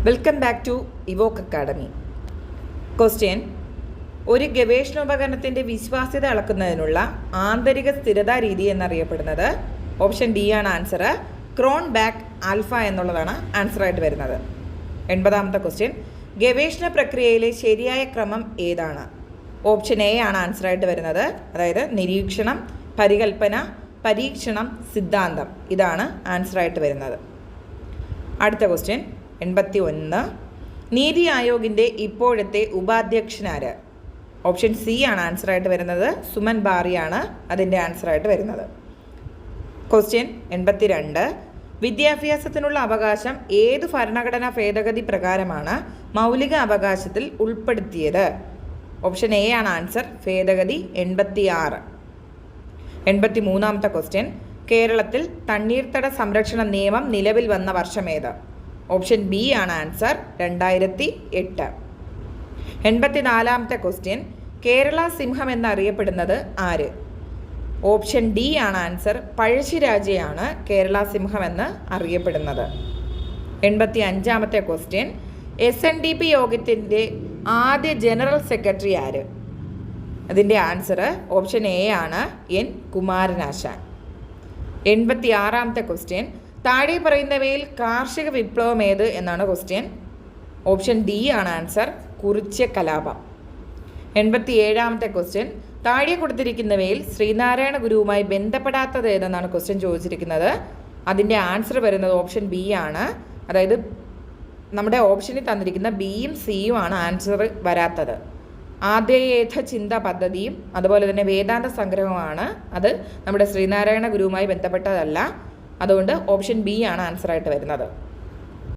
Welcome back to Evoke academy. Question: ഒരു ഗവേഷണോപകരണത്തിൻ്റെ വിശ്വാസ്യത അളക്കുന്നതിനുള്ള ആന്തരിക സ്ഥിരതാ രീതി എന്നറിയപ്പെടുന്നത് ഓപ്ഷൻ ഡി ആണ് ആൻസർ. ക്രോൺബാക്ക് ആൽഫ എന്നുള്ളതാണ് ആൻസറായിട്ട് വരുന്നത്. 80ാമത്തെ ക്വസ്റ്റ്യൻ: ഗവേഷണ പ്രക്രിയയിലെ ശരിയായ ക്രമം ഏതാണ്? ഓപ്ഷൻ എ ആണ് ആൻസറായിട്ട് വരുന്നത്. അതായത് നിരീക്ഷണം, പരികൽപ്പന, പരീക്ഷണം, സിദ്ധാന്തം. ഇതാണ് ആൻസറായിട്ട് വരുന്നത്. അടുത്ത ക്വസ്റ്റ്യൻ 81. നീതി ആയോഗിൻ്റെ ഇപ്പോഴത്തെ ഉപാധ്യക്ഷനാര്? ഓപ്ഷൻ സി ആണ് ആൻസറായിട്ട് വരുന്നത്. സുമൻ ബാറിയാണ് അതിൻ്റെ ആൻസറായിട്ട് വരുന്നത്. ക്വസ്റ്റ്യൻ 82. വിദ്യാഭ്യാസത്തിനുള്ള അവകാശം ഏത് ഭരണഘടനാ ഭേദഗതി പ്രകാരമാണ് മൗലിക അവകാശത്തിൽ ഉൾപ്പെടുത്തിയത്? ഓപ്ഷൻ എ ആണ് ആൻസർ. ഭേദഗതി 86. 83ാമത്തെ ക്വസ്റ്റ്യൻ: കേരളത്തിൽ തണ്ണീർത്തട സംരക്ഷണ നിയമം നിലവിൽ വന്ന വർഷമേത്? ഓപ്ഷൻ ബി ആണ് ആൻസർ. 2008. 84ാമത്തെ ക്വസ്റ്റ്യൻ: കേരള സിംഹം എന്നറിയപ്പെടുന്നത് ആര്? ഓപ്ഷൻ ഡി ആണ് ആൻസർ. പഴശ്ശിരാജയാണ് കേരള സിംഹം എന്ന് അറിയപ്പെടുന്നത്. 85ാമത്തെ ക്വസ്റ്റ്യൻ: SNDP യോഗത്തിൻ്റെ ആദ്യ ജനറൽ സെക്രട്ടറി ആര്? അതിൻ്റെ ആൻസർ ഓപ്ഷൻ എ ആണ്, എൻ കുമാരനാശാൻ. 86ാമത്തെ ക്വസ്റ്റ്യൻ: താഴെ പറയുന്നവയിൽ കാർഷിക വിപ്ലവം ഏത് എന്നാണ് ക്വസ്റ്റ്യൻ. ഓപ്ഷൻ ഡി ആണ് ആൻസർ. കുറിച്യ കലാപം. 87ാമത്തെ ക്വസ്റ്റ്യൻ: താഴെ കൊടുത്തിരിക്കുന്നവയിൽ ശ്രീനാരായണ ഗുരുവുമായി ബന്ധപ്പെടാത്തത് ഏതെന്നാണ് ക്വസ്റ്റ്യൻ ചോദിച്ചിരിക്കുന്നത്. അതിൻ്റെ ആൻസർ വരുന്നത് ഓപ്ഷൻ ബി ആണ്. അതായത് നമ്മുടെ ഓപ്ഷനിൽ തന്നിരിക്കുന്ന ബിയും സിയും ആണ് ആൻസർ വരാത്തത്. ആദ്യയേഥ ചിന്ത പദ്ധതിയും അതുപോലെ തന്നെ വേദാന്ത സംഗ്രഹമാണ്. അത് നമ്മുടെ ശ്രീനാരായണ ഗുരുവുമായി ബന്ധപ്പെട്ടതല്ല. അതുകൊണ്ട് ഓപ്ഷൻ ബി ആണ് ആൻസറായിട്ട് വരുന്നത്.